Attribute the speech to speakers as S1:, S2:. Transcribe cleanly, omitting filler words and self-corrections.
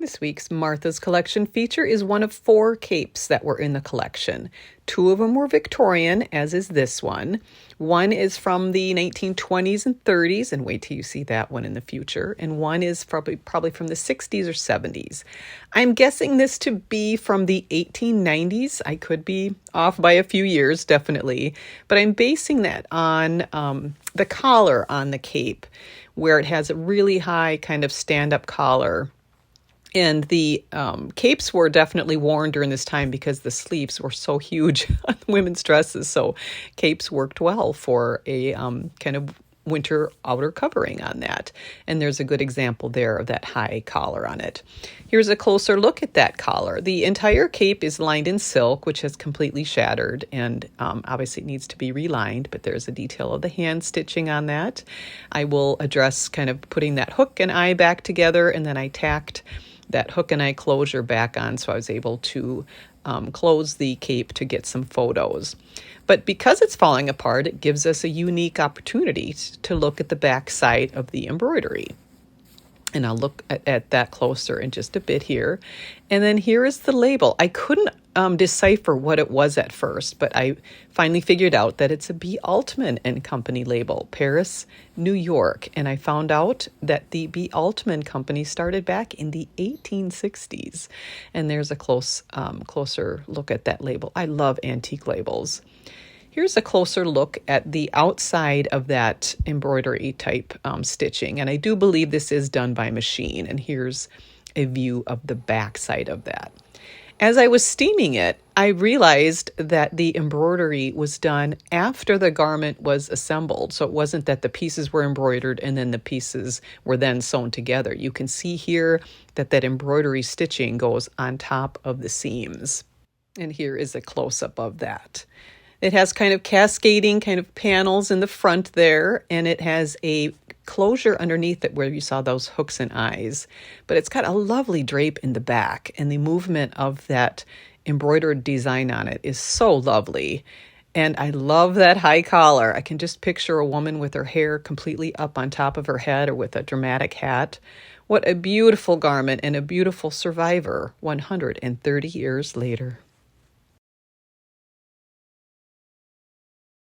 S1: This week's Martha's Collection feature is one of 4 capes that were in the collection. 2 of them were Victorian, as is this one. One is from the 1920s and 30s, and wait till you see that one in the future. And one is probably from the 60s or 70s. I'm guessing this to be from the 1890s. I could be off by a few years, definitely. But I'm basing that on the collar on the cape, where it has a really high kind of stand-up collar. And the capes were definitely worn during this time because the sleeves were so huge on women's dresses. So capes worked well for a kind of winter outer covering on that. And there's a good example there of that high collar on it. Here's a closer look at that collar. The entire cape is lined in silk, which has completely shattered and obviously needs to be relined, but there's a detail of the hand stitching on that. I will address kind of putting that hook and eye back together, and then I tacked that hook and eye closure back on, so I was able to close the cape to get some photos. But because it's falling apart, it gives us a unique opportunity to look at the back side of the embroidery. And I'll look at that closer in just a bit here. And then here is the label. I couldn't decipher what it was at first, but I finally figured out that it's a B. Altman and Company label, Paris, New York. And I found out that the B. Altman Company started back in the 1860s. And there's a closer look at that label. I love antique labels. Here's a closer look at the outside of that embroidery type stitching. And I do believe this is done by machine. And here's a view of the back side of that. As I was steaming it, I realized that the embroidery was done after the garment was assembled. So it wasn't that the pieces were embroidered and then the pieces were then sewn together. You can see here that embroidery stitching goes on top of the seams. And here is a close-up of that. It has kind of cascading kind of panels in the front there, and it has a closure underneath it where you saw those hooks and eyes. But it's got a lovely drape in the back, and the movement of that embroidered design on it is so lovely. And I love that high collar. I can just picture a woman with her hair completely up on top of her head or with a dramatic hat. What a beautiful garment and a beautiful survivor 130 years later.